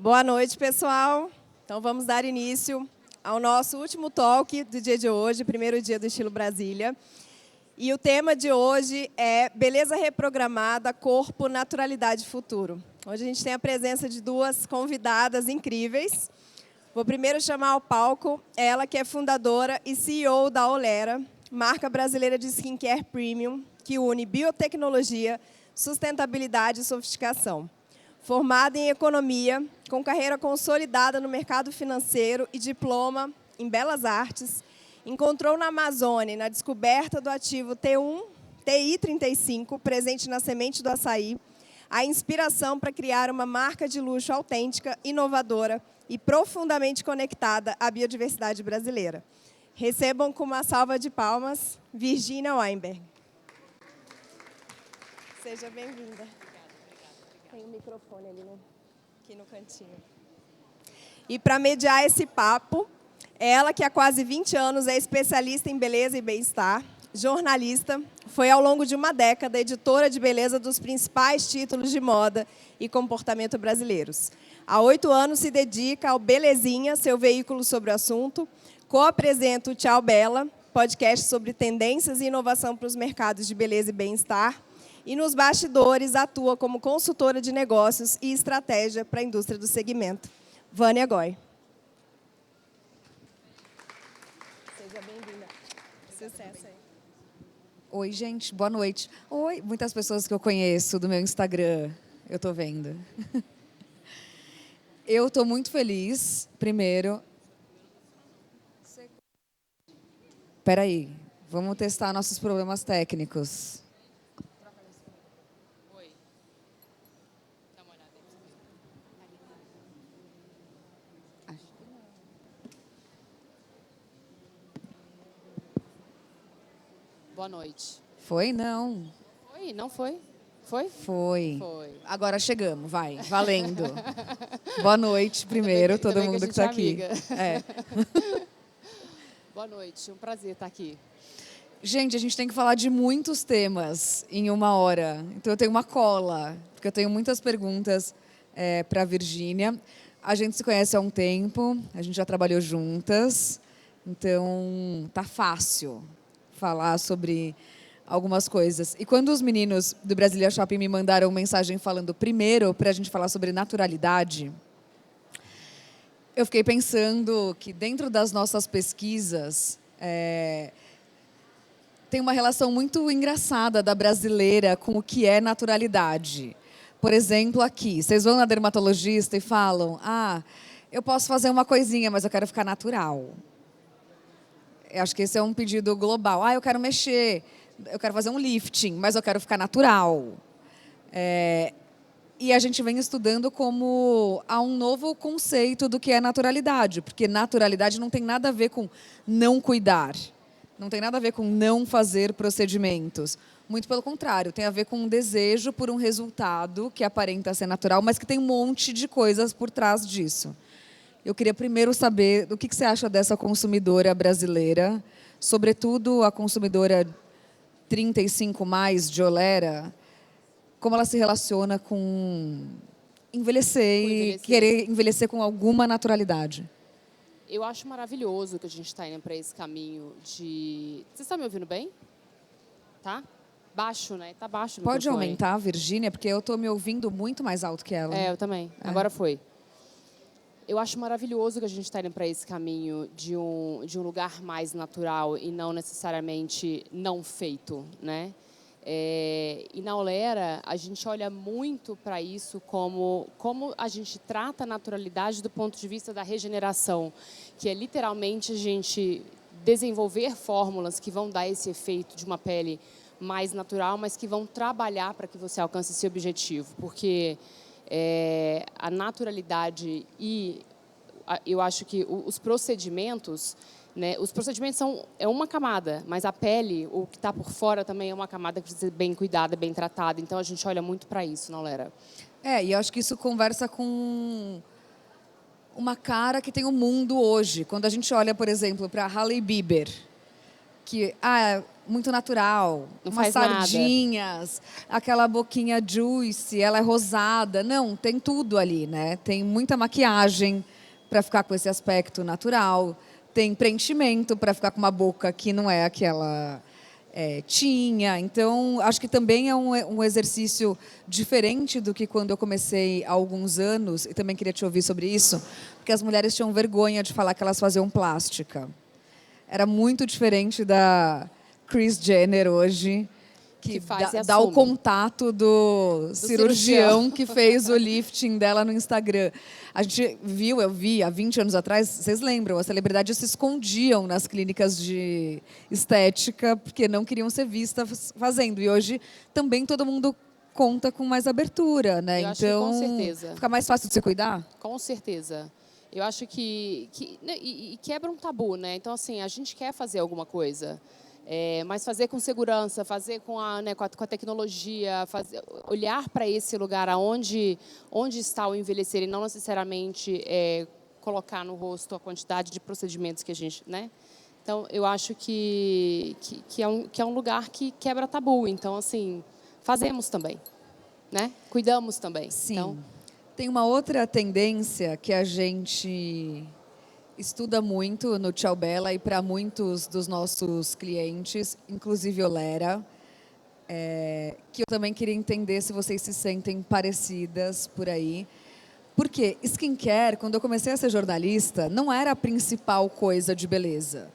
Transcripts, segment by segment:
Boa noite, pessoal. Então, vamos dar início ao nosso último talk do dia de hoje, primeiro dia do Estilo Brasília. E o tema de hoje é Beleza Reprogramada, Corpo, Naturalidade e Futuro. Hoje a gente tem a presença de duas convidadas incríveis. Vou primeiro chamar ao palco ela, que é fundadora e CEO da Olera, marca brasileira de skincare premium, que une biotecnologia, sustentabilidade e sofisticação. Formada em economia, com carreira consolidada no mercado financeiro e diploma em belas artes, encontrou na Amazônia, na descoberta do ativo TI-35, presente na semente do açaí, a inspiração para criar uma marca de luxo autêntica, inovadora e profundamente conectada à biodiversidade brasileira. Recebam com uma salva de palmas, Virginia Weinberg. Seja bem-vinda. Tem um microfone ali aqui no cantinho. E para mediar esse papo, ela, que há quase 20 anos é especialista em beleza e bem-estar, jornalista, foi ao longo de uma década editora de beleza dos principais títulos de moda e comportamento brasileiros. Há 8 anos se dedica ao Belezinha, seu veículo sobre o assunto, co-apresenta o Tchau Bela, podcast sobre tendências e inovação para os mercados de beleza e bem-estar, e nos bastidores atua como consultora de negócios e estratégia para a indústria do segmento. Vânia Goy. Seja bem-vinda. Sucesso aí. Oi, gente. Boa noite. Oi, muitas pessoas que eu conheço do meu Instagram, eu estou vendo. Eu estou muito feliz, primeiro. Espera aí, vamos testar nossos problemas técnicos. Oi. Dá uma olhada aí. Acho que não. Boa noite. Foi? Não. Foi? Não foi? Foi? Foi. Foi. Agora chegamos, vai, valendo. Boa noite, primeiro, Ainda todo bem mundo a que gente está é aqui. amiga. Boa noite, um prazer estar aqui. Gente, a gente tem que falar de muitos temas em uma hora. Então, eu tenho uma cola, porque eu tenho muitas perguntas para a Virgínia. A gente se conhece há um tempo, a gente já trabalhou juntas, então tá fácil falar sobre algumas coisas. E quando os meninos do Brasília Shopping me mandaram mensagem falando primeiro para a gente falar sobre naturalidade, eu fiquei pensando que dentro das nossas pesquisas tem uma relação muito engraçada da brasileira com o que é naturalidade. Por exemplo, aqui, vocês vão na dermatologista e falam: eu posso fazer uma coisinha, mas eu quero ficar natural. Eu acho que esse é um pedido global. Eu quero mexer, eu quero fazer um lifting, mas eu quero ficar natural. E a gente vem estudando como há um novo conceito do que é naturalidade, porque naturalidade não tem nada a ver com não cuidar, não tem nada a ver com não fazer procedimentos. Muito pelo contrário, tem a ver com um desejo por um resultado que aparenta ser natural, mas que tem um monte de coisas por trás disso. Eu queria primeiro saber o que você acha dessa consumidora brasileira, sobretudo a consumidora 35+ de Olera, como ela se relaciona com envelhecer e querer envelhecer com alguma naturalidade. Eu acho maravilhoso que a gente está indo para esse caminho de... Você está me ouvindo bem? Tá? Baixo, né? Tá baixo o Pode microfone. aumentar, Virgínia, porque eu estou me ouvindo muito mais alto que ela. Eu também. Agora foi. Eu acho maravilhoso que a gente está indo para esse caminho de um lugar mais natural e não necessariamente não feito, né? E na Olera, a gente olha muito para isso como a gente trata a naturalidade do ponto de vista da regeneração, que é literalmente a gente desenvolver fórmulas que vão dar esse efeito de uma pele mais natural, mas que vão trabalhar para que você alcance esse objetivo. Porque a naturalidade e eu acho que os procedimentos... Os procedimentos é uma camada, mas a pele, o que está por fora, também é uma camada que precisa ser bem cuidada, bem tratada. Então, a gente olha muito para isso na Olera. E eu acho que isso conversa com uma cara que tem o mundo hoje. Quando a gente olha, por exemplo, para Hailey Bieber, que muito natural. Não umas faz nada. sardinhas, aquela boquinha juicy, ela é rosada. Não, tem tudo ali, né? Tem muita maquiagem para ficar com esse aspecto natural. Tem preenchimento para ficar com uma boca que não é aquela tinha. Então, acho que também é um exercício diferente do que quando eu comecei há alguns anos, e também queria te ouvir sobre isso, porque as mulheres tinham vergonha de falar que elas faziam plástica. Era muito diferente da Kris Jenner hoje, que faz e dá o assume. contato do cirurgião que fez o lifting dela no Instagram. A gente viu, eu vi há 20 anos atrás, vocês lembram, as celebridades se escondiam nas clínicas de estética porque não queriam ser vistas fazendo. E hoje também todo mundo conta com mais abertura, né? Eu acho que com certeza. Fica mais fácil de se cuidar? Com certeza. Eu acho que quebra um tabu, né? Então, assim, a gente quer fazer alguma coisa. Mas fazer com segurança, fazer com a tecnologia, olhar para esse lugar onde está o envelhecer e não necessariamente colocar no rosto a quantidade de procedimentos que a gente, né? Então, eu acho que é um lugar que quebra tabu. Então, assim, fazemos também, né? Cuidamos também. Sim. Então, tem uma outra tendência que a gente estuda muito no Tchau Bela e para muitos dos nossos clientes, inclusive Olera, que eu também queria entender se vocês se sentem parecidas por aí. Porque skincare, quando eu comecei a ser jornalista, não era a principal coisa de beleza.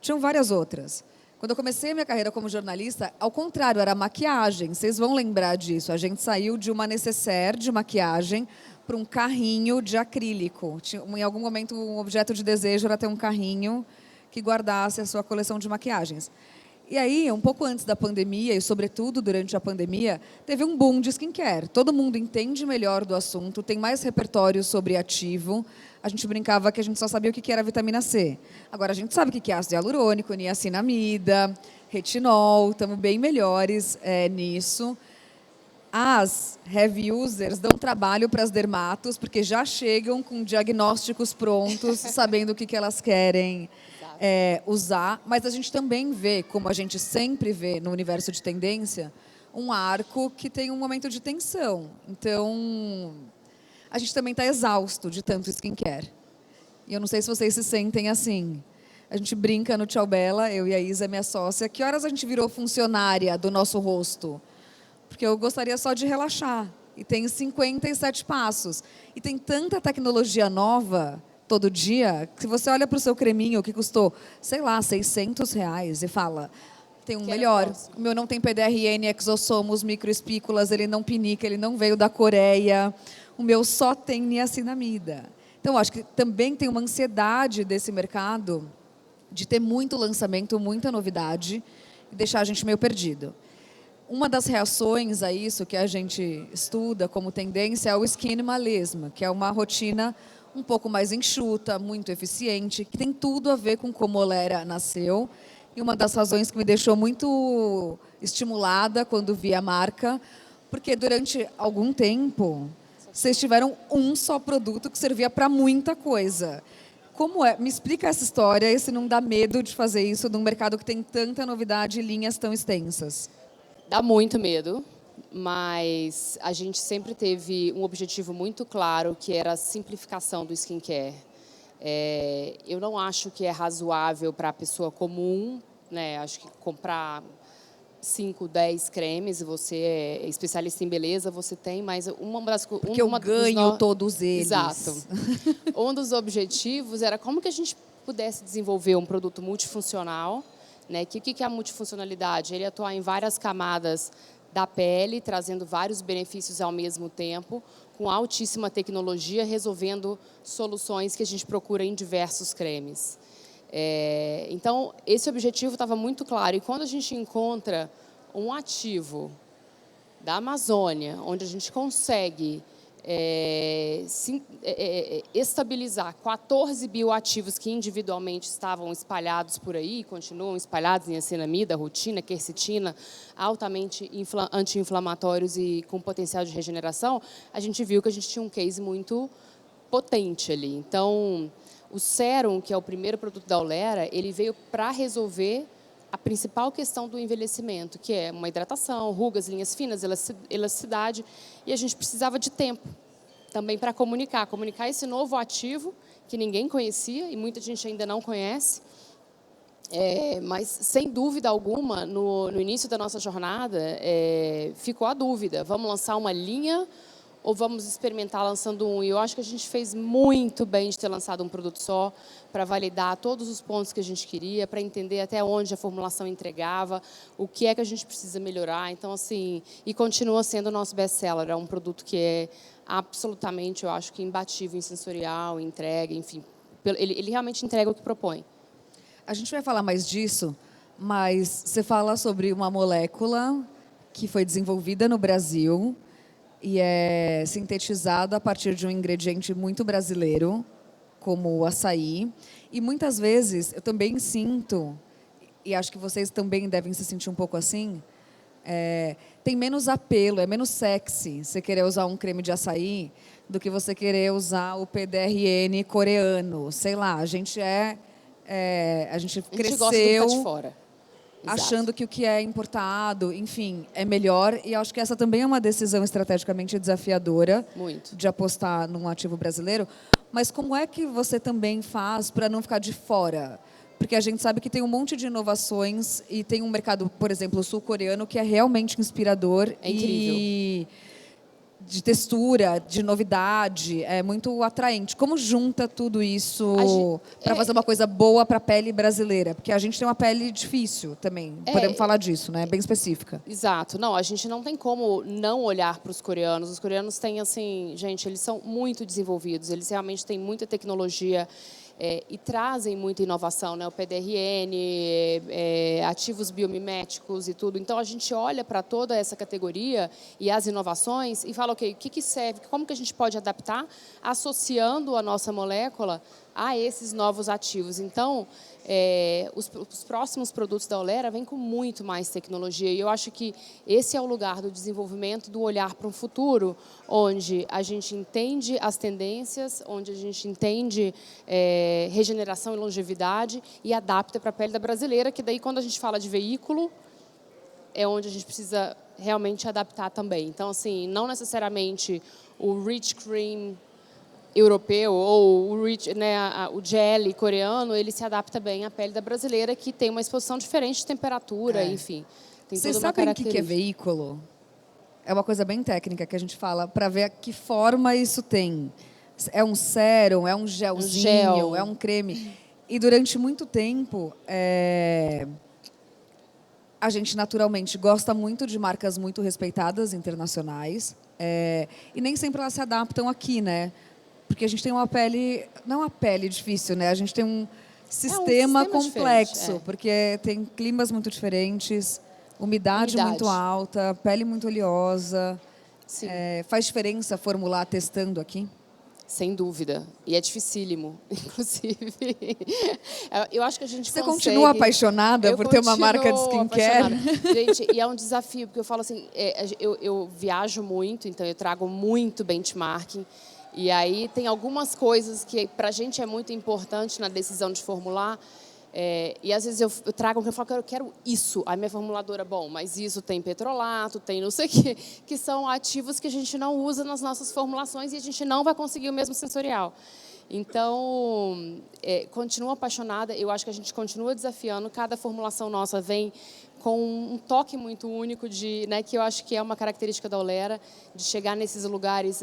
Tinham várias outras. Quando eu comecei a minha carreira como jornalista, ao contrário, era maquiagem. Vocês vão lembrar disso. A gente saiu de uma nécessaire de maquiagem para um carrinho de acrílico. Em algum momento, um objeto de desejo era ter um carrinho que guardasse a sua coleção de maquiagens. E aí, um pouco antes da pandemia, e sobretudo durante a pandemia, teve um boom de skincare. Todo mundo entende melhor do assunto, tem mais repertório sobre ativo. A gente brincava que a gente só sabia o que era vitamina C. Agora, a gente sabe o que é ácido hialurônico, niacinamida, retinol, estamos bem melhores nisso. As heavy users dão trabalho para as dermatos, porque já chegam com diagnósticos prontos, sabendo o que elas querem usar. Mas a gente também vê, como a gente sempre vê no universo de tendência, um arco que tem um momento de tensão. Então, a gente também está exausto de tanto skincare. E eu não sei se vocês se sentem assim. A gente brinca no Tchau Bela, eu e a Isa, minha sócia. Que horas a gente virou funcionária do nosso rosto? Porque eu gostaria só de relaxar. E tem 57 passos. E tem tanta tecnologia nova todo dia, que se você olha para o seu creminho, que custou, sei lá, R$600, e fala, tem um melhor. O meu não tem PDRN, exossomos, microespículas, ele não pinica, ele não veio da Coreia. O meu só tem niacinamida. Então, acho que também tem uma ansiedade desse mercado de ter muito lançamento, muita novidade, e deixar a gente meio perdido. Uma das reações a isso que a gente estuda como tendência é o skinimalism, que é uma rotina um pouco mais enxuta, muito eficiente, que tem tudo a ver com como Olera nasceu. E uma das razões que me deixou muito estimulada quando vi a marca, porque durante algum tempo vocês tiveram um só produto que servia para muita coisa. Como é? Me explica essa história e se não dá medo de fazer isso num mercado que tem tanta novidade e linhas tão extensas. Dá muito medo, mas a gente sempre teve um objetivo muito claro, que era a simplificação do skincare. Eu não acho que é razoável para a pessoa comum, né? Acho que comprar 5, 10 cremes, e você é especialista em beleza, você tem, mas Porque eu ganho todos eles. Exato. Um dos objetivos era como que a gente pudesse desenvolver um produto multifuncional, né? Que é a multifuncionalidade? Ele atuar em várias camadas da pele, trazendo vários benefícios ao mesmo tempo, com altíssima tecnologia, resolvendo soluções que a gente procura em diversos cremes. Então, esse objetivo estava muito claro. E quando a gente encontra um ativo da Amazônia, onde a gente consegue estabilizar 14 bioativos que individualmente estavam espalhados por aí, continuam espalhados em niacinamida, rutina, quercetina, altamente anti-inflamatórios e com potencial de regeneração, a gente viu que a gente tinha um case muito potente ali. Então, o Sérum, que é o primeiro produto da Olera, ele veio para resolver a principal questão do envelhecimento, que é uma hidratação, rugas, linhas finas, elasticidade, e a gente precisava de tempo também para comunicar esse novo ativo que ninguém conhecia e muita gente ainda não conhece. Mas, sem dúvida alguma, no início da nossa jornada, ficou a dúvida, vamos lançar uma linha ou vamos experimentar lançando um? E eu acho que a gente fez muito bem de ter lançado um produto só, para validar todos os pontos que a gente queria, para entender até onde a formulação entregava, o que é que a gente precisa melhorar. Então, assim, e continua sendo o nosso best-seller, é um produto que é absolutamente, eu acho que imbatível em sensorial, em entrega, enfim, ele realmente entrega o que propõe. A gente vai falar mais disso, mas você fala sobre uma molécula que foi desenvolvida no Brasil e é sintetizada a partir de um ingrediente muito brasileiro, como o açaí. E muitas vezes eu também sinto, e acho que vocês também devem se sentir um pouco assim, tem menos apelo, é menos sexy você querer usar um creme de açaí do que você querer usar o PDRN coreano. Sei lá, a gente cresceu gosta do que tá de fora. achando Exato. que o que é importado, enfim, é melhor. E acho que essa também é uma decisão estrategicamente desafiadora. Muito. De apostar num ativo brasileiro. Mas como é que você também faz para não ficar de fora? Porque a gente sabe que tem um monte de inovações e tem um mercado, por exemplo, sul-coreano, que é realmente inspirador. É incrível. E de textura, de novidade, é muito atraente. Como junta tudo isso para fazer uma coisa boa para a pele brasileira? Porque a gente tem uma pele difícil também, podemos falar disso, né? Bem específica. Exato. Não, a gente não tem como não olhar para os coreanos. Os coreanos têm, assim, gente, eles são muito desenvolvidos, eles realmente têm muita tecnologia e trazem muita inovação, né? O PDRN, ativos biomiméticos e tudo. Então, a gente olha para toda essa categoria e as inovações e fala, ok, o que serve, como que a gente pode adaptar, associando a nossa molécula a esses novos ativos. Então, os próximos produtos da Olera vêm com muito mais tecnologia. E eu acho que esse é o lugar do desenvolvimento, do olhar para um futuro, onde a gente entende as tendências, onde a gente entende regeneração e longevidade e adapta para a pele da brasileira, que daí, quando a gente fala de veículo, é onde a gente precisa realmente adaptar também. Então, assim, não necessariamente o Rich Cream europeu ou o gel coreano, ele se adapta bem à pele da brasileira, que tem uma exposição diferente de temperatura, enfim. Tem Vocês toda uma sabem o que é característica. veículo? É uma coisa bem técnica que a gente fala para ver que forma isso tem. É um sérum, é um gelzinho, gel. é um creme. E durante muito tempo, a gente naturalmente gosta muito de marcas muito respeitadas, internacionais, e nem sempre elas se adaptam aqui, né? Porque a gente tem uma pele, não uma pele difícil, né? A gente tem um sistema complexo, porque tem climas muito diferentes, umidade muito alta, pele muito oleosa. Sim. Faz diferença formular testando aqui? Sem dúvida. E é dificílimo, inclusive. Eu acho que a gente Você consegue... continua apaixonada por ter uma marca de skincare? Gente, e é um desafio, porque eu falo assim, eu viajo muito, então eu trago muito benchmarking. E aí tem algumas coisas que para a gente é muito importante na decisão de formular. E às vezes eu trago, eu falo, eu quero isso. Aí minha formuladora, bom, mas isso tem petrolato, tem não sei o quê, que são ativos que a gente não usa nas nossas formulações e a gente não vai conseguir o mesmo sensorial. Então, continuo apaixonada, eu acho que a gente continua desafiando, cada formulação nossa vem com um toque muito único, que eu acho que é uma característica da Olera, de chegar nesses lugares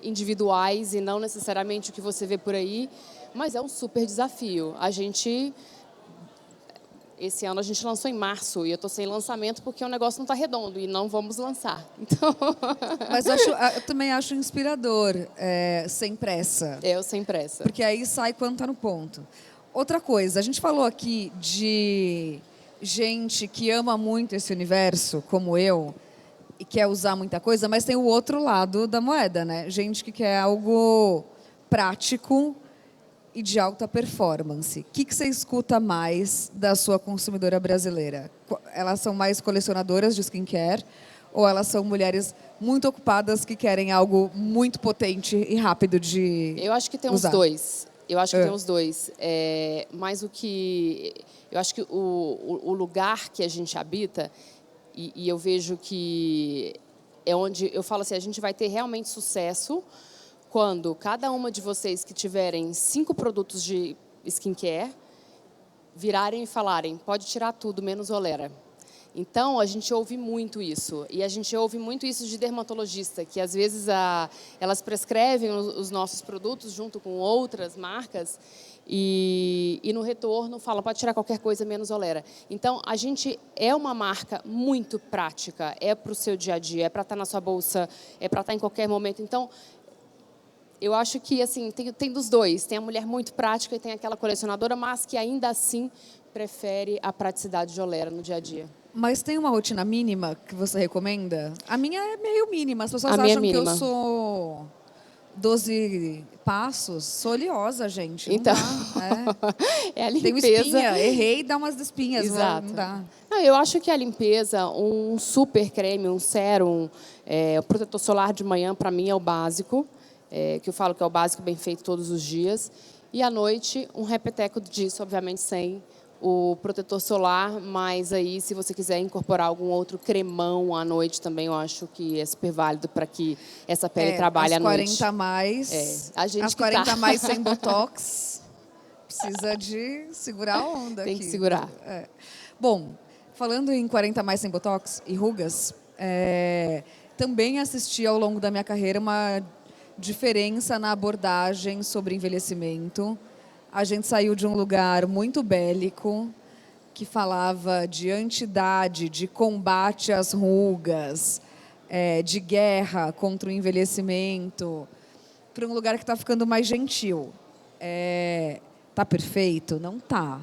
individuais e não necessariamente o que você vê por aí, mas é um super desafio. Esse ano a gente lançou em março e eu estou sem lançamento porque o negócio não está redondo e não vamos lançar. Então... Mas eu também acho inspirador, sem pressa. Eu sem pressa. Porque aí sai quando está no ponto. Outra coisa, a gente falou aqui de gente que ama muito esse universo, como eu, e quer usar muita coisa, mas tem o outro lado da moeda, né? Gente que quer algo prático e de alta performance. O que você escuta mais da sua consumidora brasileira? Elas são mais colecionadoras de skincare ou elas são mulheres muito ocupadas que querem algo muito potente e rápido de usar? Eu acho que tem os dois. Eu acho que tem os dois. Mas eu acho que o lugar que a gente habita, e eu vejo que é onde eu falo assim, a gente vai ter realmente sucesso quando cada uma de vocês que tiverem 5 produtos de skincare virarem e falarem, pode tirar tudo, menos olera. Então, a gente ouve muito isso. E a gente ouve muito isso de dermatologista, que às vezes elas prescrevem os nossos produtos junto com outras marcas e no retorno falam, pode tirar qualquer coisa, menos olera. Então, a gente é uma marca muito prática, é para o seu dia a dia, é para estar na sua bolsa, é para estar em qualquer momento. Então, eu acho que assim tem dos dois. Tem a mulher muito prática e tem aquela colecionadora, mas que ainda assim prefere a praticidade de olera no dia a dia. Mas tem uma rotina mínima que você recomenda? A minha é meio mínima. As pessoas A minha acham é que eu mínima. sou 12 passos. Sou oleosa, gente. Não Então, dá. é a Tenho limpeza. espinha. Errei, dá umas espinhas. Exato. Não dá. Não, eu acho que a limpeza, um super creme, um sérum, o protetor solar de manhã, para mim, é o básico. Que eu falo que é o básico bem feito todos os dias. E à noite, um repeteco disso, obviamente sem o protetor solar, mas aí, se você quiser incorporar algum outro cremão à noite também, eu acho que é super válido para que essa pele trabalhe à noite. As 40 a mais. A gente as 40 a mais sem botox. Precisa de segurar a onda Tem aqui. que segurar. Bom, falando em 40 a mais sem botox e rugas, também assisti ao longo da minha carreira uma diferença na abordagem sobre envelhecimento. A gente saiu de um lugar muito bélico, que falava de antidade, de combate às rugas, de guerra contra o envelhecimento, para um lugar que está ficando mais gentil. Tá perfeito? Não tá.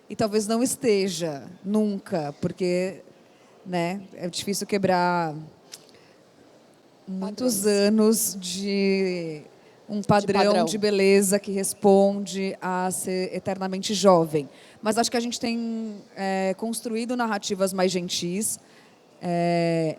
E talvez não esteja, nunca, porque, né, é difícil quebrar muitos anos de um padrão de beleza que responde a ser eternamente jovem. Mas acho que a gente tem construído narrativas mais gentis,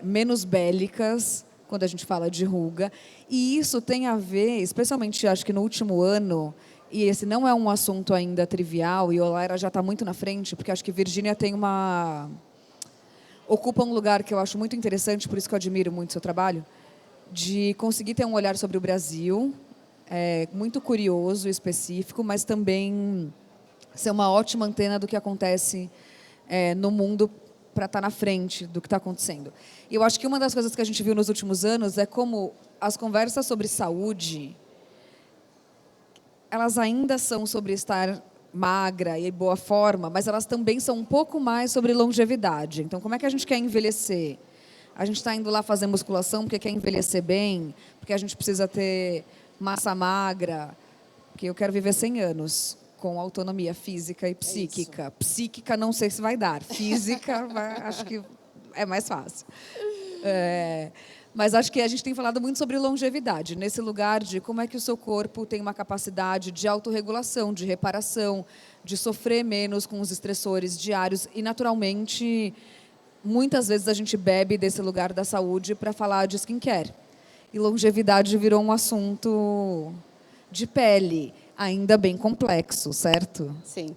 menos bélicas, quando a gente fala de ruga. E isso tem a ver, especialmente, acho que no último ano, e esse não é um assunto ainda trivial, e a Olaira já está muito na frente, porque acho que Virgínia ocupa um lugar que eu acho muito interessante, por isso que eu admiro muito o seu trabalho, de conseguir ter um olhar sobre o Brasil, muito curioso, específico, mas também ser uma ótima antena do que acontece no mundo para estar na frente do que está acontecendo. E eu acho que uma das coisas que a gente viu nos últimos anos é como as conversas sobre saúde, elas ainda são sobre estar magra e boa forma, mas elas também são um pouco mais sobre longevidade. Então, como é que a gente quer envelhecer? A gente está indo lá fazer musculação porque quer envelhecer bem, porque a gente precisa ter massa magra, porque eu quero viver 100 anos com autonomia física e psíquica. Psíquica não sei se vai dar, física acho que é mais fácil. Mas acho que a gente tem falado muito sobre longevidade, nesse lugar de como é que o seu corpo tem uma capacidade de autorregulação, de reparação, de sofrer menos com os estressores diários e, naturalmente, muitas vezes a gente bebe desse lugar da saúde para falar de skincare. E longevidade virou um assunto de pele, ainda bem complexo, certo? Sim.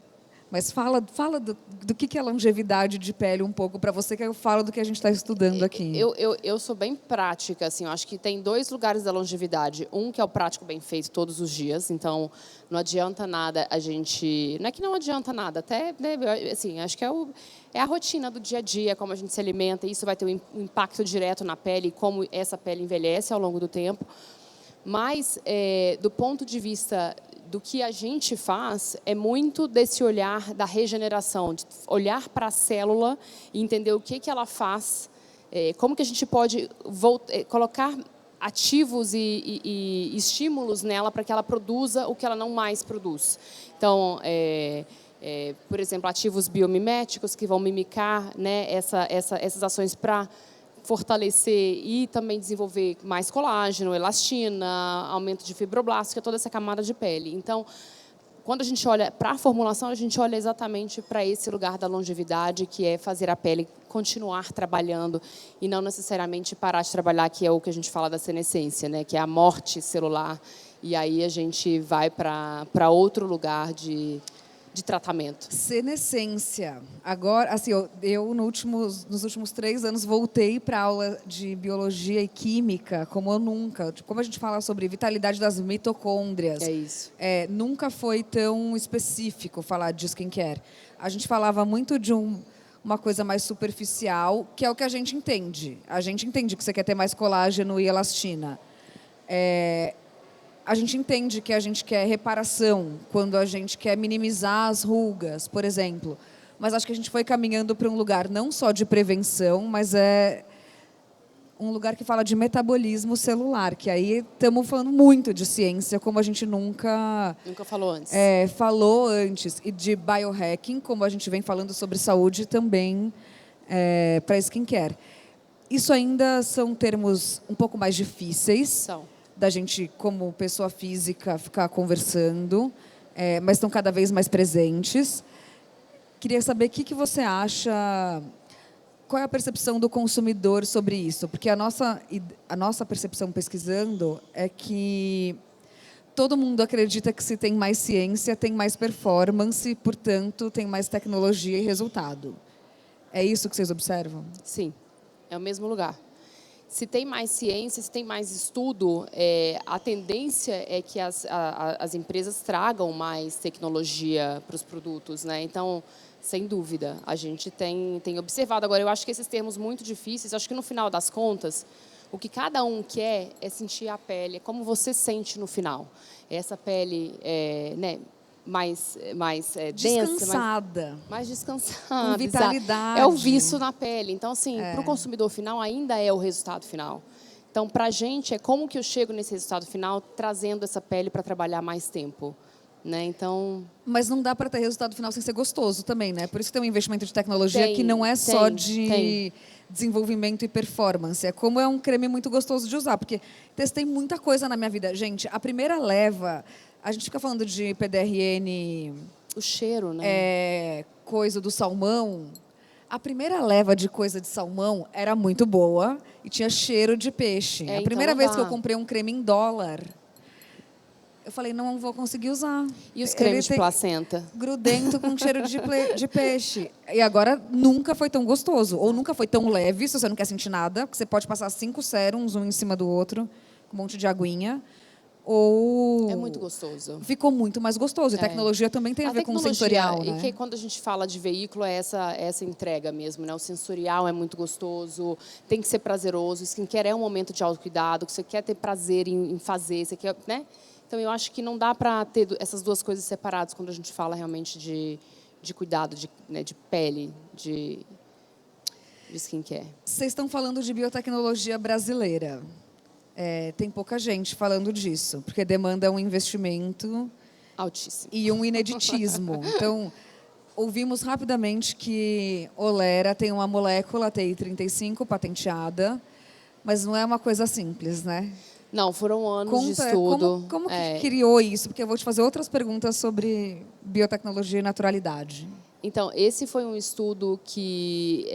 Mas fala do que é longevidade de pele um pouco para você, que eu falo do que a gente está estudando aqui. Eu sou bem prática, assim, eu acho que tem 2 lugares da longevidade. Um que é o prático bem feito todos os dias, então não adianta nada a gente... Não é que não adianta nada, até, né, assim, acho que é a rotina do dia a dia, como a gente se alimenta, isso vai ter um impacto direto na pele, como essa pele envelhece ao longo do tempo. Mas, do ponto de vista do que a gente faz, é muito desse olhar da regeneração, de olhar para a célula e entender o que ela faz, como que a gente pode colocar ativos e estímulos nela para que ela produza o que ela não mais produz. Então, por exemplo, ativos biomiméticos que vão mimicar, né, essas ações para fortalecer e também desenvolver mais colágeno, elastina, aumento de fibroblasto, que é toda essa camada de pele. Então, quando a gente olha para a formulação, a gente olha exatamente para esse lugar da longevidade, que é fazer a pele continuar trabalhando e não necessariamente parar de trabalhar, que é o que a gente fala da senescência, né? Que é a morte celular E aí a gente vai para outro lugar de tratamento. Senescência. Agora, assim, eu nos últimos 3 anos voltei para aula de biologia e química como eu nunca. Tipo, como a gente fala sobre vitalidade das mitocôndrias. É isso. Nunca foi tão específico falar de skincare. A gente falava muito de uma coisa mais superficial, que é o que a gente entende. A gente entende que você quer ter mais colágeno e elastina. A gente entende que a gente quer reparação, quando a gente quer minimizar as rugas, por exemplo. Mas acho que a gente foi caminhando para um lugar não só de prevenção, mas um lugar que fala de metabolismo celular, que aí estamos falando muito de ciência, como a gente nunca falou antes. Falou antes. E de biohacking, como a gente vem falando sobre saúde também para skincare. Isso ainda são termos um pouco mais difíceis da gente, como pessoa física, ficar conversando, mas estão cada vez mais presentes. Queria saber o que você acha, qual é a percepção do consumidor sobre isso? Porque a nossa percepção pesquisando é que todo mundo acredita que se tem mais ciência, tem mais performance, portanto, tem mais tecnologia e resultado. É isso que vocês observam? Sim, é o mesmo lugar. Se tem mais ciência, se tem mais estudo, a tendência é que as empresas tragam mais tecnologia para os produtos, né? Então, sem dúvida, a gente tem observado. Agora, eu acho que esses termos muito difíceis, acho que no final das contas, o que cada um quer é sentir a pele, é como você sente no final. Essa pele, né, mais descansada. densa, mais descansada. Com vitalidade. É o viço na pele. Então, assim, para o consumidor final, ainda é o resultado final. Então, para a gente, é como que eu chego nesse resultado final trazendo essa pele para trabalhar mais tempo. Né? Então... Mas não dá para ter resultado final sem ser gostoso também, né? Por isso que tem um investimento de tecnologia que não é só de desenvolvimento e performance. É como é um creme muito gostoso de usar, porque testei muita coisa na minha vida. Gente, a primeira leva... A gente fica falando de PDRN... O cheiro, né? Coisa do salmão. A primeira leva de coisa de salmão era muito boa e tinha cheiro de peixe. A primeira vez que eu comprei um creme em dólar... Eu falei, não vou conseguir usar. E os cremes de placenta? Grudento com cheiro de peixe. E agora nunca foi tão gostoso. Ou nunca foi tão leve, se você não quer sentir nada. Porque você pode passar 5 sérums, um em cima do outro, com um monte de aguinha. Ou... É muito gostoso. Ficou muito mais gostoso. E tecnologia também tem a ver com o sensorial, né? E que quando a gente fala de veículo, é essa entrega mesmo, né? O sensorial é muito gostoso, tem que ser prazeroso. Skincare é um momento de autocuidado, que você quer ter prazer em fazer, você quer, né? Então, eu acho que não dá para ter essas duas coisas separadas quando a gente fala realmente de cuidado, de pele, de skincare. Vocês estão falando de biotecnologia brasileira. Tem pouca gente falando disso, porque demanda um investimento... altíssimo. E um ineditismo. Então, ouvimos rapidamente que Olera tem uma molécula TI-35 patenteada, mas não é uma coisa simples, né? Não, foram anos de estudo. Como que criou isso? Porque eu vou te fazer outras perguntas sobre biotecnologia e naturalidade. Então, esse foi um estudo que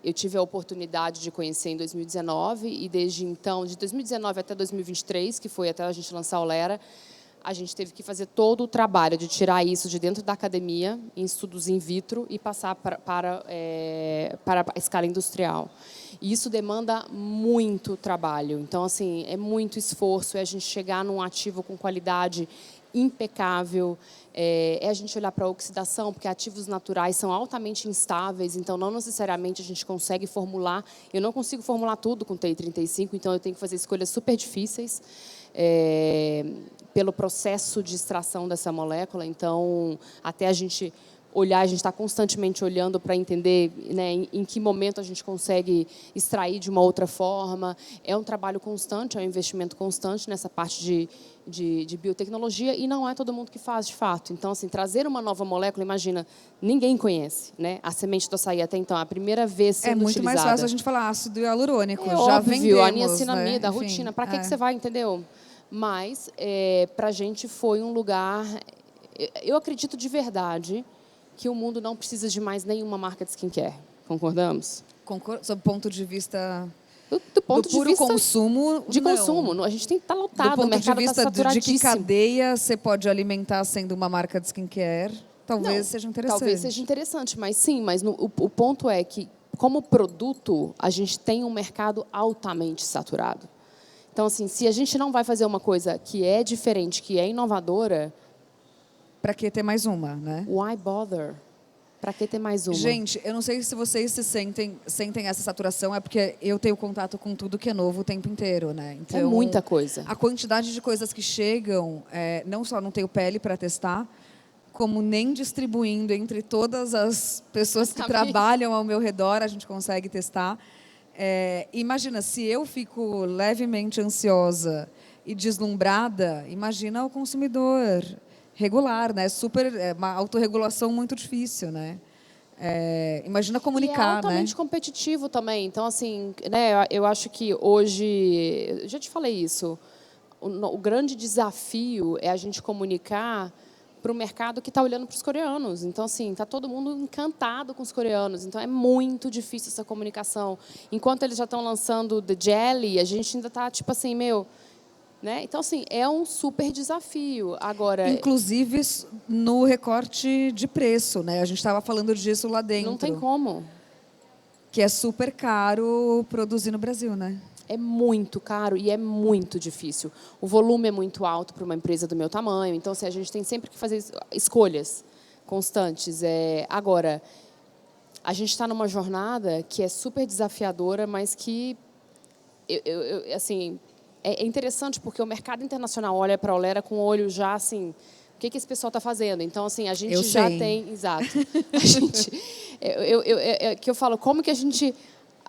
eu tive a oportunidade de conhecer em 2019 e desde então, de 2019 até 2023, que foi até a gente lançar a Olera, a gente teve que fazer todo o trabalho de tirar isso de dentro da academia, em estudos in vitro, e passar para a escala industrial. E isso demanda muito trabalho. Então, assim, é muito esforço, é a gente chegar num ativo com qualidade impecável, é a gente olhar para a oxidação, porque ativos naturais são altamente instáveis, então não necessariamente a gente consegue formular. Eu não consigo formular tudo com TI-35, então eu tenho que fazer escolhas super difíceis pelo processo de extração dessa molécula. Então, até a gente olhar, a gente está constantemente olhando para entender, né, em que momento a gente consegue extrair de uma outra forma. É um trabalho constante, é um investimento constante nessa parte de biotecnologia e não é todo mundo que faz, de fato. Então, assim, trazer uma nova molécula, imagina, ninguém conhece, né? A semente do açaí até então, a primeira vez sendo utilizada. É muito mais fácil a gente falar ácido hialurônico. Já óbvio, vendemos, a niacinamida, né? a rotina, para que você vai, entendeu? Mas, para a gente, foi um lugar... Eu acredito de verdade que o mundo não precisa de mais nenhuma marca de skincare. Concordamos? Sob o ponto de vista Do ponto do de puro vista consumo, de não. consumo. A gente tem que estar Do lotado, o ponto de mercado está vista de que saturadíssimo. cadeia você pode alimentar sendo uma marca de skincare, talvez Não, seja interessante. talvez seja interessante, mas sim, mas o ponto é que, como produto, a gente tem um mercado altamente saturado. Então, assim, se a gente não vai fazer uma coisa que é diferente, que é inovadora, Para que ter mais uma, né? why bother? Para que ter mais uma? Gente, eu não sei se vocês sentem essa saturação, é porque eu tenho contato com tudo que é novo o tempo inteiro, né? Então, É muita coisa. A quantidade de coisas que chegam, não só não tenho pele para testar, como nem distribuindo entre todas as pessoas que Exatamente. trabalham ao meu redor, a gente consegue testar. Imagina, se eu fico levemente ansiosa e deslumbrada, imagina o consumidor regular, né? Uma autorregulação muito difícil, né? Imagina E é comunicar, né? altamente competitivo também. Então, assim, né, eu acho que hoje... Eu já te falei isso. O grande desafio é a gente comunicar para o mercado que está olhando para os coreanos. Então, assim, está todo mundo encantado com os coreanos. Então, é muito difícil essa comunicação. Enquanto eles já estão lançando The Jelly, a gente ainda está, tipo assim, né? Então, assim, é um super desafio. Agora, Inclusive no recorte de preço, né? A gente estava falando disso lá dentro. não tem como. Que é super caro produzir no Brasil, né? É muito caro e é muito difícil. O volume é muito alto para uma empresa do meu tamanho. Então, assim, a gente tem sempre que fazer escolhas constantes. Agora, a gente está numa jornada que é super desafiadora, mas que, assim, é interessante porque o mercado internacional olha para a Olera com o olho já, assim, o que esse pessoal está fazendo? Então, assim, a gente Eu já sei. tem... Exato. A gente... que eu falo, como que a gente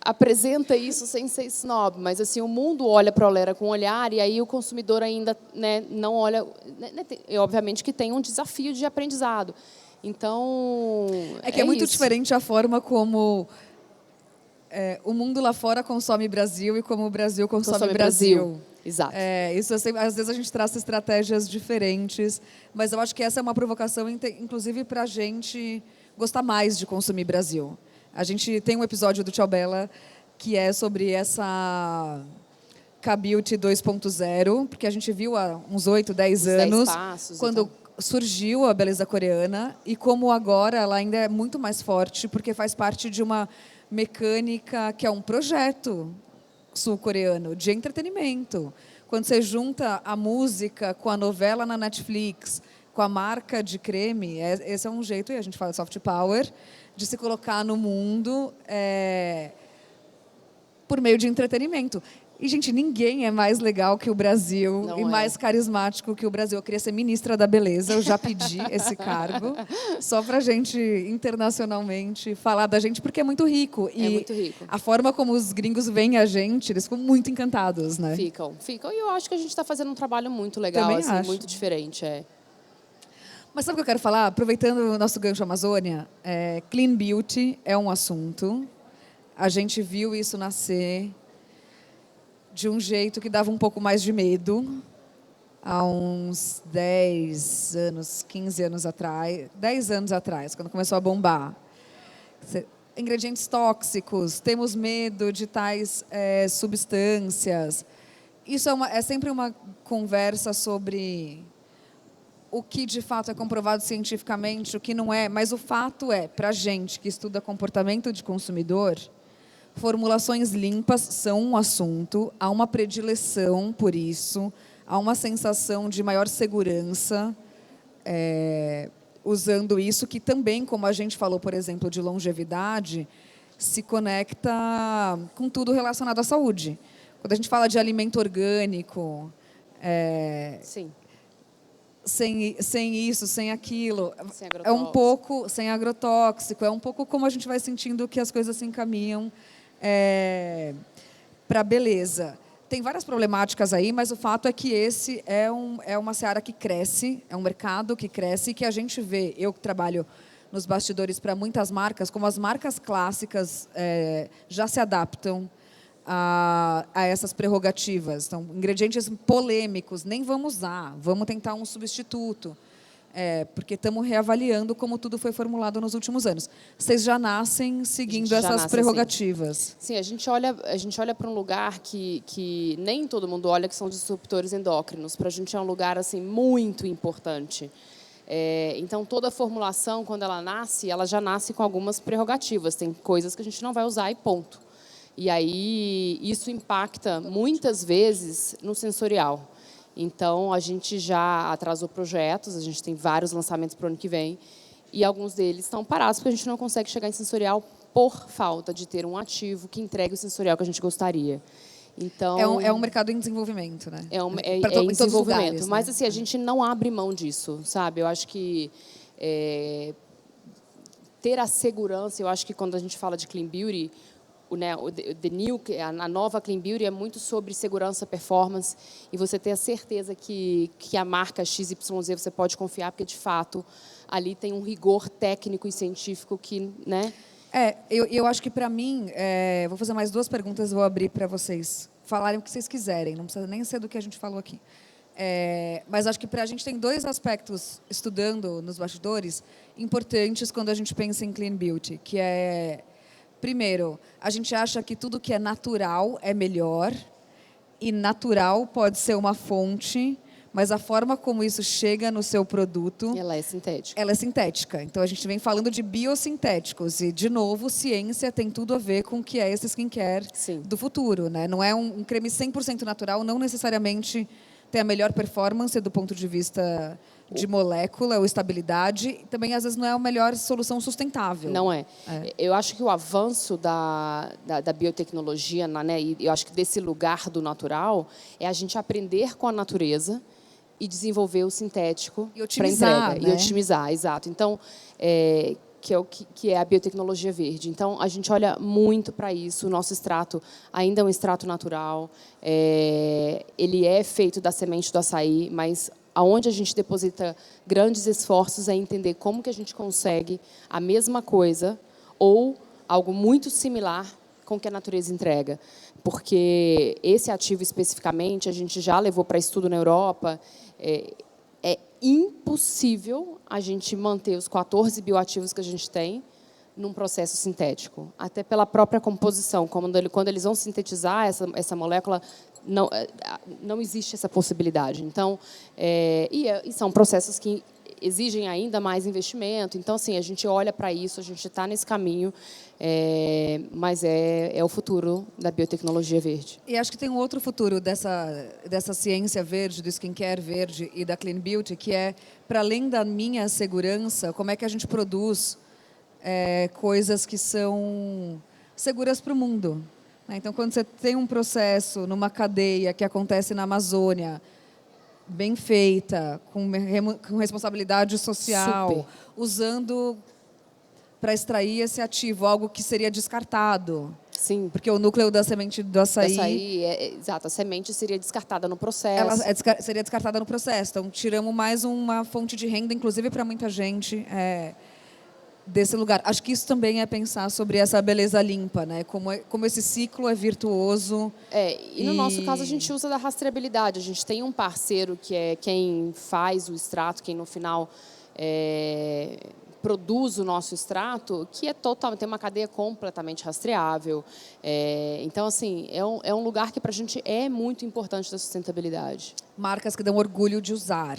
apresenta isso sem ser snob, mas assim o mundo olha para a Olera com um olhar e aí o consumidor ainda, né, não olha, né, obviamente que tem um desafio de aprendizado. Então É que é muito isso. diferente a forma como o mundo lá fora consome Brasil e como o Brasil consome Brasil. Exato. Isso às vezes a gente traça estratégias diferentes, mas eu acho que essa é uma provocação, inclusive, para a gente gostar mais de consumir Brasil. A gente tem um episódio do Tchau Bela que é sobre essa K-Beauty 2.0, porque a gente viu há uns 8, 10 anos, 10 passos, quando então. surgiu a beleza coreana, e como agora ela ainda é muito mais forte, porque faz parte de uma mecânica que é um projeto sul-coreano de entretenimento. Quando você junta a música com a novela na Netflix, com a marca de creme, esse é um jeito, e a gente fala soft power, de se colocar no mundo por meio de entretenimento. E, gente, ninguém é mais legal que o Brasil Não e é. mais carismático que o Brasil. Eu queria ser ministra da beleza, eu já pedi esse cargo, só para a gente, internacionalmente, falar da gente, porque é muito rico. É muito rico. A forma como os gringos veem a gente, eles ficam muito encantados, né? Ficam. E eu acho que a gente está fazendo um trabalho muito legal, Também assim, acho. muito diferente. Mas sabe o que eu quero falar? Aproveitando o nosso gancho Amazônia, Clean Beauty é um assunto. A gente viu isso nascer de um jeito que dava um pouco mais de medo, há uns 10 anos, 15 anos atrás, 10 anos atrás, quando começou a bombar. Ingredientes tóxicos, temos medo de tais substâncias. Isso é sempre uma conversa sobre o que de fato é comprovado cientificamente, o que não é, mas o fato é, para a gente que estuda comportamento de consumidor, formulações limpas são um assunto, há uma predileção por isso, há uma sensação de maior segurança usando isso, que também, como a gente falou, por exemplo, de longevidade, se conecta com tudo relacionado à saúde. Quando a gente fala de alimento orgânico, Sim. sem isso, sem aquilo, Sem é um agrotóxico. pouco sem agrotóxico, é um pouco como a gente vai sentindo que as coisas se encaminham para a beleza. Tem várias problemáticas aí, mas o fato é que esse é uma seara que cresce, é um mercado que cresce e que a gente vê, eu que trabalho nos bastidores para muitas marcas, como as marcas clássicas já se adaptam a essas prerrogativas. Então, ingredientes polêmicos, nem vamos usar, vamos tentar um substituto. porque estamos reavaliando como tudo foi formulado nos últimos anos. Vocês já nascem seguindo essas prerrogativas? Sim, a gente olha para um lugar que nem todo mundo olha, que são os disruptores endócrinos. Para a gente é um lugar assim muito importante. Então, toda a formulação, quando ela já nasce com algumas prerrogativas. Tem coisas que a gente não vai usar e ponto. E aí, isso impacta, muitas vezes, no sensorial. Então, a gente já atrasou projetos, a gente tem vários lançamentos para o ano que vem, e alguns deles estão parados porque a gente não consegue chegar em sensorial por falta de ter um ativo que entregue o sensorial que a gente gostaria. Então, é um mercado em desenvolvimento, né? É em desenvolvimento. Lugares, mas, assim, a gente não abre mão disso, sabe? Eu acho que ter a segurança, eu acho que quando a gente fala de Clean Beauty, a nova Clean Beauty é muito sobre segurança, performance, e você ter a certeza que a marca XYZ você pode confiar, porque, de fato, ali tem um rigor técnico e científico que... né? Eu acho que, para mim, vou fazer mais 2 perguntas, vou abrir para vocês falarem o que vocês quiserem, não precisa nem ser do que a gente falou aqui. Mas acho que para a gente tem 2 aspectos, estudando nos bastidores, importantes quando a gente pensa em Clean Beauty, que primeiro, a gente acha que tudo que é natural é melhor, e natural pode ser uma fonte, mas a forma como isso chega no seu produto... Ela é sintética. Ela é sintética. Então, a gente vem falando de biosintéticos. E, de novo, ciência tem tudo a ver com o que é esse skincare do futuro, né? Não é um creme 100% natural, não necessariamente tem a melhor performance do ponto de vista de molécula ou estabilidade. Também, às vezes, não é a melhor solução sustentável. Não é. Eu acho que o avanço da biotecnologia, né, e eu acho que desse lugar do natural, é a gente aprender com a natureza e desenvolver o sintético para entrega. Né? E otimizar, exato. Então, que é a biotecnologia verde. Então, a gente olha muito para isso. O nosso extrato ainda é um extrato natural. Ele é feito da semente do açaí, mas aonde a gente deposita grandes esforços é entender como que a gente consegue a mesma coisa ou algo muito similar com o que a natureza entrega. Porque esse ativo especificamente a gente já levou para estudo na Europa. É impossível a gente manter os 14 bioativos que a gente tem num processo sintético. Até pela própria composição. Quando eles vão sintetizar essa molécula, não existe essa possibilidade. Então, e são processos que exigem ainda mais investimento. Então, assim, a gente olha para isso, a gente está nesse caminho, mas é o futuro da biotecnologia verde. E acho que tem um outro futuro dessa ciência verde, do skincare verde e da Clean Beauty, que para além da minha segurança, como é que a gente produz coisas que são seguras para o mundo. Então, quando você tem um processo numa cadeia que acontece na Amazônia, bem feita, com responsabilidade social, usando para extrair esse ativo, algo que seria descartado. Sim. Porque o núcleo da semente do açaí... Exato, a semente seria descartada no processo. Ela seria descartada no processo. Então, tiramos mais uma fonte de renda, inclusive para muita gente, desse lugar. Acho que isso também é pensar sobre essa beleza limpa, né? Como esse ciclo é virtuoso. E no nosso caso a gente usa da rastreabilidade. A gente tem um parceiro que é quem faz o extrato, quem no final produz o nosso extrato, que tem uma cadeia completamente rastreável. Então, assim, é um lugar que para a gente é muito importante da sustentabilidade. Marcas que dão orgulho de usar.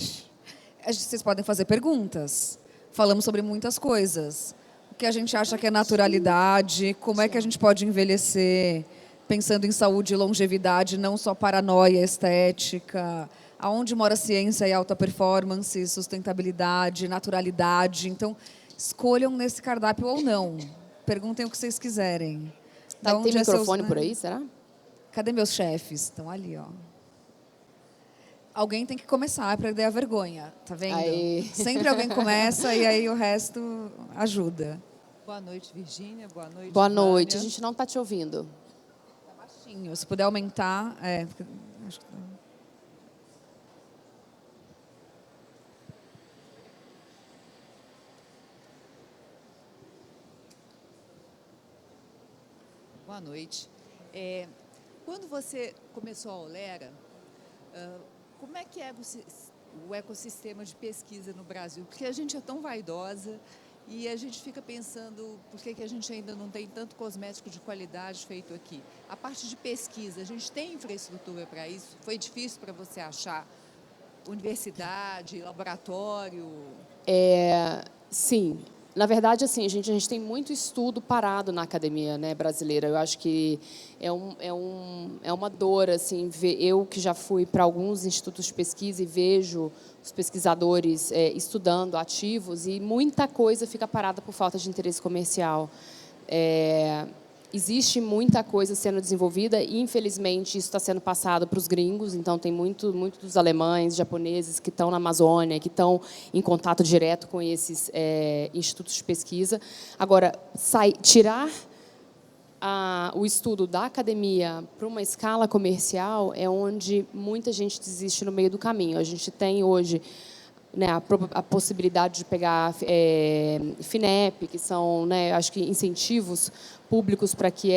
Vocês podem fazer perguntas. Falamos sobre muitas coisas. O que a gente acha que é naturalidade, como é que a gente pode envelhecer, pensando em saúde e longevidade, não só paranoia estética, aonde mora a ciência e alta performance, sustentabilidade, naturalidade. Então, escolham nesse cardápio ou não. Perguntem o que vocês quiserem. Tem microfone por aí, será? Cadê meus chefes? Estão ali, ó. Alguém tem que começar a perder a vergonha, tá vendo? Aí. Sempre alguém começa e aí o resto ajuda. Boa noite, Virgínia. Boa noite, Boa noite. Vânia. A gente não está te ouvindo. Tá baixinho. Se puder aumentar... acho que... Boa noite. Quando você começou a Olera, como é que você o ecossistema de pesquisa no Brasil, porque a gente é tão vaidosa e a gente fica pensando por que a gente ainda não tem tanto cosmético de qualidade feito aqui. A parte de pesquisa, a gente tem infraestrutura para isso? Foi difícil para você achar universidade, laboratório? Sim. Na verdade, assim, a gente tem muito estudo parado na academia, né, brasileira. Eu acho que é uma dor, assim, eu que já fui para alguns institutos de pesquisa e vejo os pesquisadores estudando, ativos, e muita coisa fica parada por falta de interesse comercial. Existe muita coisa sendo desenvolvida e, infelizmente, isso está sendo passado para os gringos. Então, tem muito dos alemães, japoneses que estão na Amazônia, que estão em contato direto com esses institutos de pesquisa. Agora, tirar o estudo da academia para uma escala comercial é onde muita gente desiste no meio do caminho. A gente tem hoje, né, a possibilidade de pegar FINEP, que são, né, acho que incentivos públicos para que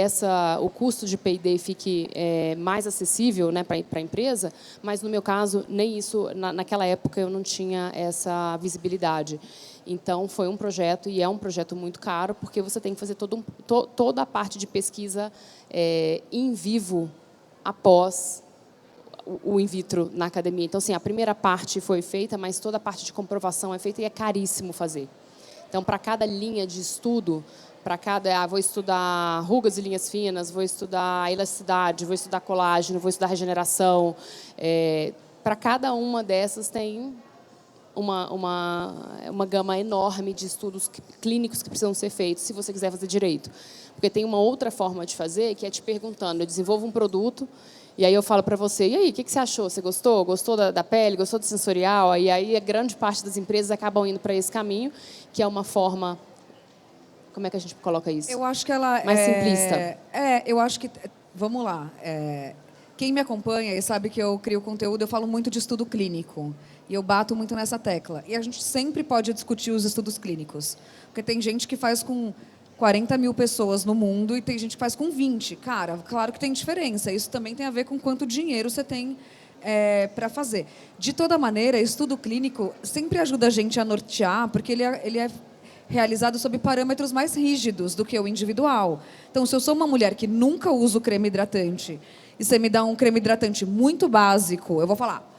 o custo de P&D fique mais acessível, né, para a empresa, mas, no meu caso, nem isso, naquela época, eu não tinha essa visibilidade. Então, foi um projeto, e é um projeto muito caro, porque você tem que fazer toda a parte de pesquisa em vivo após o in vitro na academia. Então, assim, a primeira parte foi feita, mas toda a parte de comprovação é feita e é caríssimo fazer. Então, para cada linha de estudo, vou estudar rugas e linhas finas, vou estudar elasticidade, vou estudar colágeno, vou estudar regeneração. Para cada uma dessas tem uma gama enorme de estudos clínicos que precisam ser feitos, se você quiser fazer direito. Porque tem uma outra forma de fazer, que é te perguntando, eu desenvolvo um produto, e aí eu falo para você, e aí, o que você achou? Você gostou? Gostou da pele? Gostou do sensorial? E aí a grande parte das empresas acabam indo para esse caminho, que é uma forma... Como é que a gente coloca isso? Eu acho que ela mais simplista. Eu acho que... Vamos lá. Quem me acompanha e sabe que eu crio conteúdo, eu falo muito de estudo clínico. E eu bato muito nessa tecla. E a gente sempre pode discutir os estudos clínicos. Porque tem gente que faz com 40 mil pessoas no mundo e tem gente que faz com 20. Cara, claro que tem diferença. Isso também tem a ver com quanto dinheiro você tem para fazer. De toda maneira, estudo clínico sempre ajuda a gente a nortear, porque ele é realizado sob parâmetros mais rígidos do que o individual. Então, se eu sou uma mulher que nunca uso creme hidratante e você me dá um creme hidratante muito básico, eu vou falar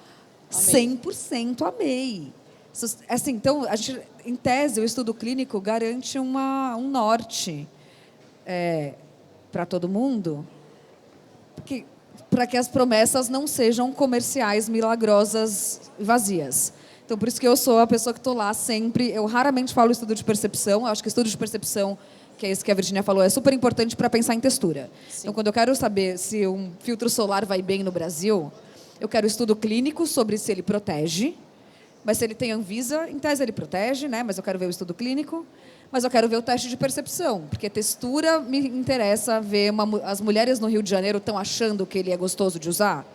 100% amei. Assim, então, em tese, o estudo clínico garante um norte para todo mundo, para que as promessas não sejam comerciais, milagrosas e vazias. Então, por isso que eu sou a pessoa que estou lá sempre. Eu raramente falo estudo de percepção. Eu acho que estudo de percepção, que é isso que a Virgínia falou, é super importante para pensar em textura. Sim. Então, quando eu quero saber se um filtro solar vai bem no Brasil, eu quero estudo clínico sobre se ele protege. Mas se ele tem Anvisa, em tese ele protege, né? Mas eu quero ver o estudo clínico. Mas eu quero ver o teste de percepção, porque textura me interessa ver. As mulheres no Rio de Janeiro estão achando que ele é gostoso de usar?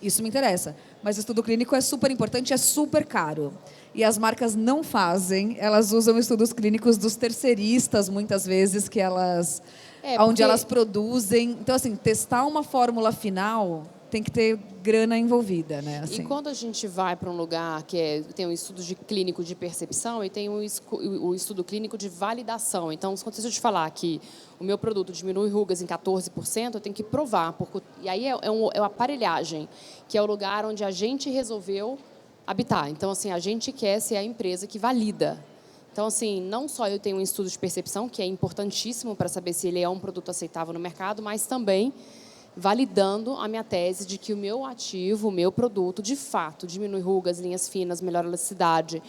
Isso me interessa. Mas o estudo clínico é super importante, é super caro. E as marcas não fazem, elas usam estudos clínicos dos terceiristas, muitas vezes, que onde elas produzem. Então, assim, testar uma fórmula final tem que ter grana envolvida, né? Assim. E quando a gente vai para um lugar que tem um estudo clínico de percepção e tem o estudo clínico de validação. Então, quando eu te falar que o meu produto diminui rugas em 14%, eu tenho que provar. E aí é a aparelhagem, que é o lugar onde a gente resolveu habitar. Então, assim, a gente quer ser a empresa que valida. Então, assim, não só eu tenho um estudo de percepção, que é importantíssimo para saber se ele é um produto aceitável no mercado, mas também validando a minha tese de que o meu ativo, o meu produto, de fato, diminui rugas, linhas finas, melhora a elasticidade,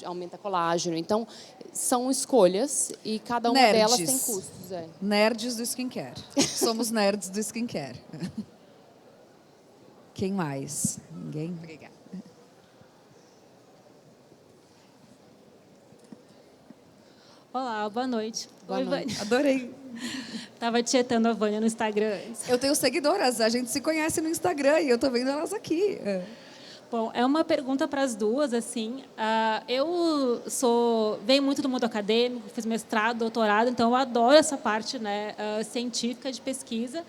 aumenta colágeno. Então, são escolhas e cada uma delas tem custos. Nerds do skincare. Somos nerds do skincare. Quem mais? Ninguém? Obrigada. Olá, boa noite. Boa noite. Vânia. Adorei. Estava tietando a Vânia no Instagram antes. Eu tenho seguidoras, a gente se conhece no Instagram e eu estou vendo elas aqui. Bom, é uma pergunta para as duas, assim. Eu venho muito do mundo acadêmico, fiz mestrado, doutorado, então eu adoro essa parte, né, científica de pesquisa.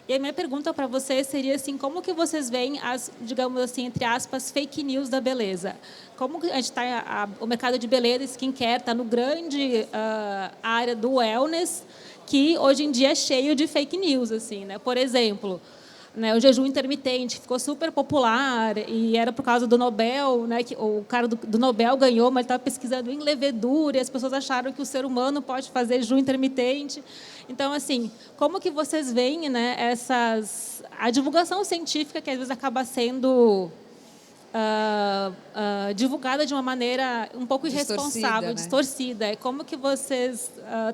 E a minha pergunta para vocês seria assim, como que vocês veem as, digamos assim, entre aspas, fake news da beleza? Como que a gente está, o mercado de beleza, skincare, está no grande área do wellness, que hoje em dia é cheio de fake news, assim, né? Por exemplo, né, o jejum intermitente ficou super popular e era por causa do Nobel, né, que o cara do Nobel ganhou, mas ele estava pesquisando em levedura e as pessoas acharam que o ser humano pode fazer jejum intermitente. Então, assim, como que vocês veem, né, a divulgação científica que às vezes acaba sendo divulgada de uma maneira um pouco irresponsável, distorcida? Como que vocês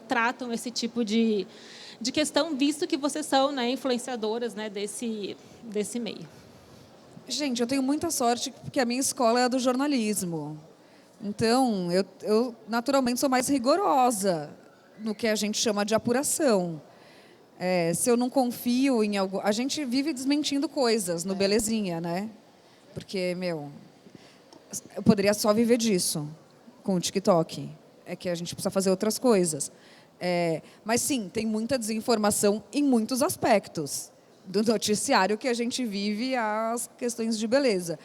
tratam esse tipo de questão, visto que vocês são, né, influenciadoras, né, desse meio? Gente, eu tenho muita sorte porque a minha escola é a do jornalismo. Então, eu naturalmente sou mais rigorosa no que a gente chama de apuração. Se eu não confio em algo... A gente vive desmentindo coisas no Belezinha, né? Porque, eu poderia só viver disso com o TikTok. É que a gente precisa fazer outras coisas. Mas, sim, tem muita desinformação em muitos aspectos do noticiário que a gente vive, as questões de beleza.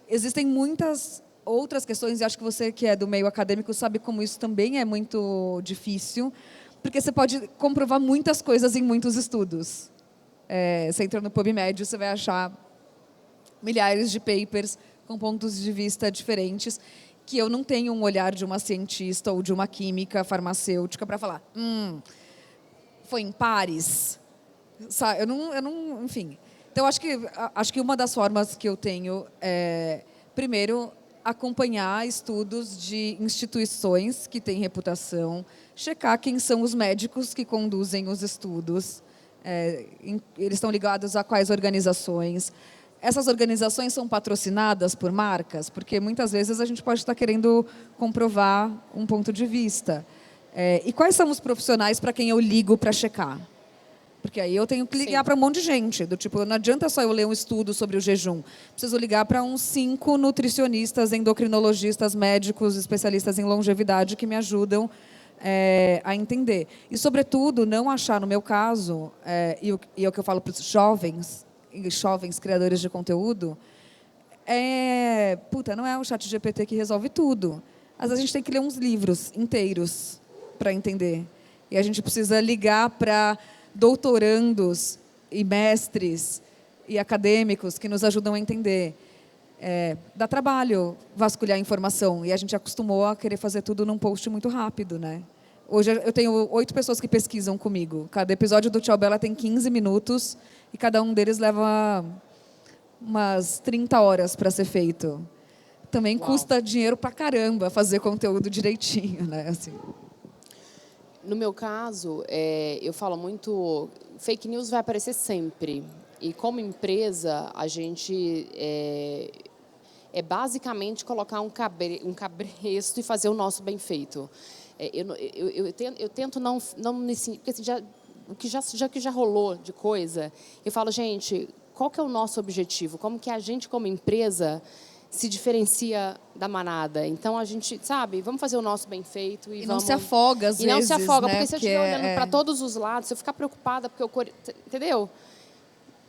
Existem muitas outras questões, e acho que você, que é do meio acadêmico, sabe como isso também é muito difícil, porque você pode comprovar muitas coisas em muitos estudos. Você entra no PubMed, você vai achar milhares de papers com pontos de vista diferentes, que eu não tenho um olhar de uma cientista ou de uma química farmacêutica para falar, foi em Paris, sabe? Eu não, enfim. Então acho que uma das formas que eu tenho é, primeiro, acompanhar estudos de instituições que têm reputação, checar quem são os médicos que conduzem os estudos, eles estão ligados a quais organizações. Essas organizações são patrocinadas por marcas, porque muitas vezes a gente pode estar querendo comprovar um ponto de vista. E quais são os profissionais para quem eu ligo para checar? Porque aí eu tenho que ligar para um monte de gente. Do tipo, não adianta só eu ler um estudo sobre o jejum. Preciso ligar para uns 5 nutricionistas, endocrinologistas, médicos, especialistas em longevidade que me ajudam a entender. E, sobretudo, não achar, no meu caso, e é o que eu falo para os jovens criadores de conteúdo, não é o ChatGPT que resolve tudo. Às vezes a gente tem que ler uns livros inteiros para entender. E a gente precisa ligar para doutorandos e mestres e acadêmicos que nos ajudam a entender. Dá trabalho vasculhar informação e a gente acostumou a querer fazer tudo num post muito rápido, né? Hoje eu tenho 8 pessoas que pesquisam comigo. Cada episódio do Tchau Bela tem 15 minutos e cada um deles leva umas 30 horas para ser feito. Também custa dinheiro pra caramba fazer conteúdo direitinho, né? Assim. No meu caso, eu falo muito, fake news vai aparecer sempre. E como empresa, a gente basicamente colocar um cabresto e fazer o nosso bem feito. Eu tento não porque assim, o que já rolou de coisa, eu falo, gente, qual que é o nosso objetivo? Como que a gente, como empresa, se diferencia da manada? Então, a gente, sabe, vamos fazer o nosso bem feito. E não se afoga, às vezes. E não se afoga, né? porque se eu estiver olhando para todos os lados, se eu ficar preocupada, entendeu?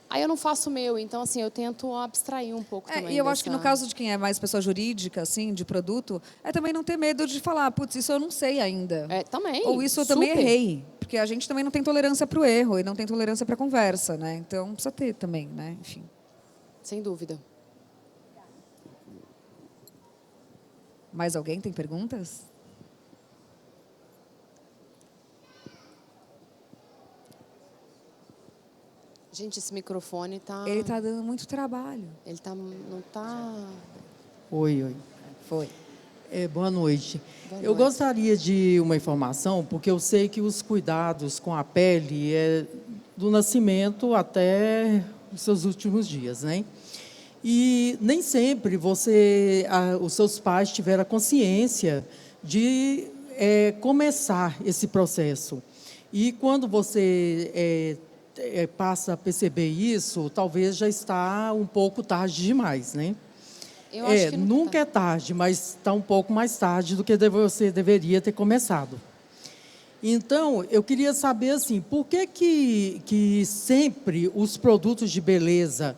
Aí eu não faço o meu, então assim, eu tento abstrair um pouco também. E eu acho que no caso de quem é mais pessoa jurídica, assim, de produto, também não ter medo de falar, putz, isso eu não sei ainda. Também. Ou isso eu também errei. Porque a gente também não tem tolerância para o erro e não tem tolerância para a conversa, né? Então precisa ter também, né? Enfim. Sem dúvida. Mais alguém tem perguntas? Gente, esse microfone tá... Ele está dando muito trabalho. Ele não tá... Oi. Foi. Boa noite. Boa Eu noite. gostaria de uma informação, porque eu sei que os cuidados com a pele é do nascimento até os seus últimos dias, né? E nem sempre os seus pais tiveram a consciência de começar esse processo. E quando você passa a perceber isso, talvez já está um pouco tarde demais, né? Eu acho que nunca é tarde, mas está um pouco mais tarde do que você deveria ter começado. Então, eu queria saber, assim, por que sempre os produtos de beleza,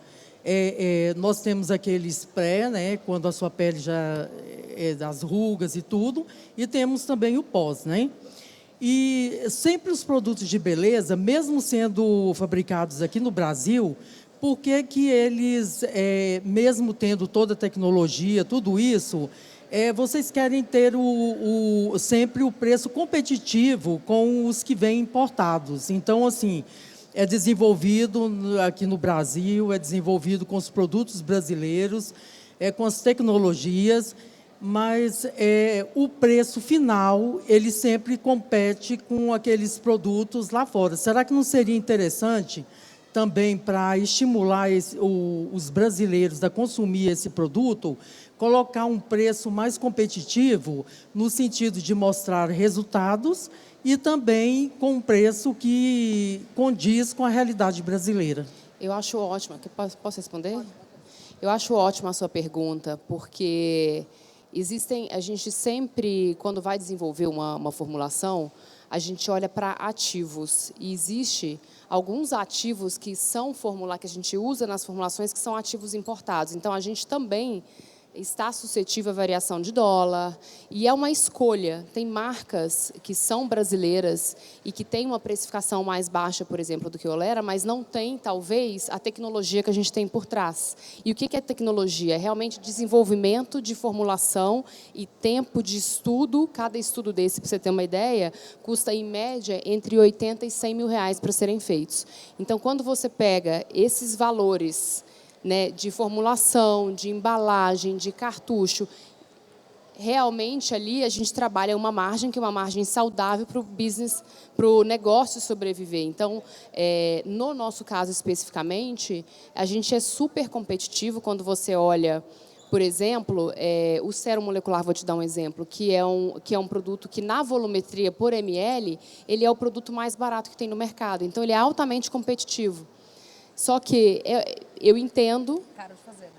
nós temos aqueles pré, né, quando a sua pele já é das rugas e tudo, e temos também o pós, né? E sempre os produtos de beleza, mesmo sendo fabricados aqui no Brasil, por que eles, mesmo tendo toda a tecnologia, tudo isso, vocês querem ter sempre o preço competitivo com os que vêm importados? Então, assim, é desenvolvido aqui no Brasil, é desenvolvido com os produtos brasileiros, com as tecnologias, mas o preço final, ele sempre compete com aqueles produtos lá fora. Será que não seria interessante também, para estimular os brasileiros a consumir esse produto, colocar um preço mais competitivo, no sentido de mostrar resultados e também com um preço que condiz com a realidade brasileira? Eu acho ótimo. Posso responder? Eu acho ótima a sua pergunta, porque a gente sempre, quando vai desenvolver uma formulação, a gente olha para ativos. E existe alguns ativos que a gente usa nas formulações, que são ativos importados. Então, a gente também está suscetível à variação de dólar, e é uma escolha. Tem marcas que são brasileiras e que têm uma precificação mais baixa, por exemplo, do que o Olera, mas não tem, talvez, a tecnologia que a gente tem por trás. E o que é tecnologia? É realmente desenvolvimento de formulação e tempo de estudo. Cada estudo desse, para você ter uma ideia, custa, em média, entre 80 e 100 mil reais para serem feitos. Então, quando você pega esses valores, né, de formulação, de embalagem, de cartucho, realmente ali a gente trabalha uma margem que é uma margem saudável para o business, para o negócio sobreviver. Então, no nosso caso especificamente, a gente é super competitivo quando você olha, por exemplo, o sérum molecular, vou te dar um exemplo, que é um produto que, na volumetria por ml, ele é o produto mais barato que tem no mercado. Então, ele é altamente competitivo. Só que eu entendo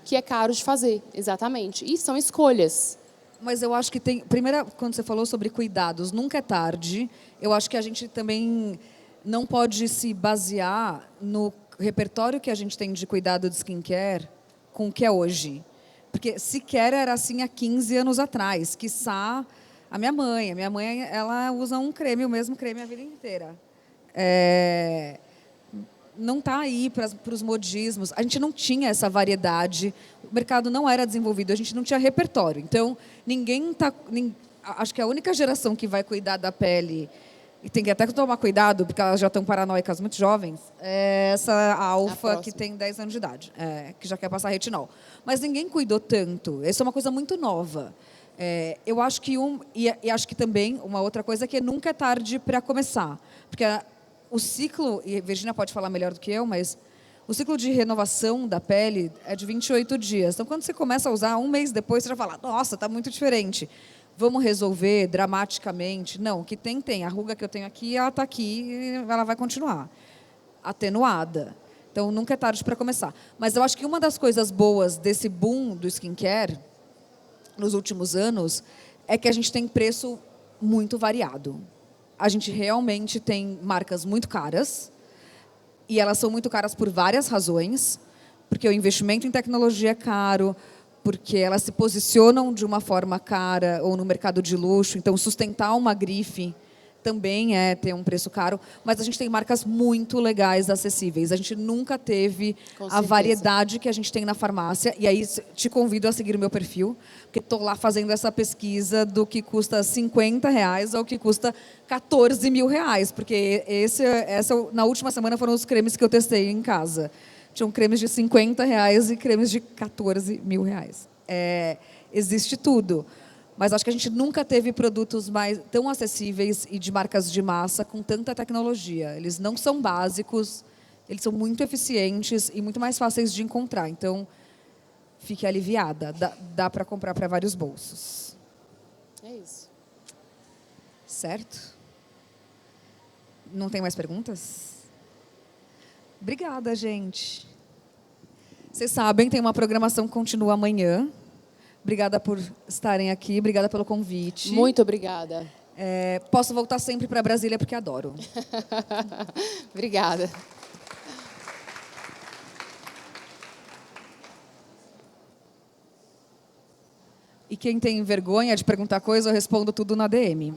que é caro de fazer, exatamente. E são escolhas. Mas eu acho que tem... Primeiro, quando você falou sobre cuidados, nunca é tarde. Eu acho que a gente também não pode se basear no repertório que a gente tem de cuidado de skincare com o que é hoje. Porque sequer era assim há 15 anos atrás. Quiçá a minha mãe. A minha mãe, ela usa um creme, o mesmo creme a vida inteira. Não está aí para os modismos. A gente não tinha essa variedade, o mercado não era desenvolvido, a gente não tinha repertório. Então, acho que a única geração que vai cuidar da pele, e tem que até tomar cuidado, porque elas já estão paranoicas muito jovens, é essa alfa que tem 10 anos de idade, que já quer passar retinol. Mas ninguém cuidou tanto, isso é uma coisa muito nova. Eu acho que e acho que também uma outra coisa é que nunca é tarde para começar, porque o ciclo, e a Virgínia pode falar melhor do que eu, mas o ciclo de renovação da pele é de 28 dias. Então, quando você começa a usar, um mês depois, você já fala, nossa, está muito diferente. Vamos resolver dramaticamente? Não, o que tem. A ruga que eu tenho aqui, ela está aqui e ela vai continuar atenuada. Então, nunca é tarde para começar. Mas eu acho que uma das coisas boas desse boom do skincare, nos últimos anos, é que a gente tem preço muito variado. A gente realmente tem marcas muito caras, e elas são muito caras por várias razões, porque o investimento em tecnologia é caro, porque elas se posicionam de uma forma cara ou no mercado de luxo, então sustentar uma grife também ter um preço caro, mas a gente tem marcas muito legais, acessíveis. A gente nunca teve a variedade que a gente tem na farmácia, e aí te convido a seguir o meu perfil, porque estou lá fazendo essa pesquisa do que custa R$50 ao que custa R$14 mil, porque na última semana foram os cremes que eu testei em casa. Tinham cremes de R$50 e cremes de R$14 mil. Existe tudo. Mas acho que a gente nunca teve produtos tão acessíveis e de marcas de massa com tanta tecnologia. Eles não são básicos, eles são muito eficientes e muito mais fáceis de encontrar. Então, fique aliviada. Dá para comprar para vários bolsos. É isso. Certo? Não tem mais perguntas? Obrigada, gente. Vocês sabem, tem uma programação que continua amanhã. Obrigada por estarem aqui, obrigada pelo convite. Muito obrigada. Posso voltar sempre para Brasília porque adoro. Obrigada. E quem tem vergonha de perguntar coisa, eu respondo tudo na DM.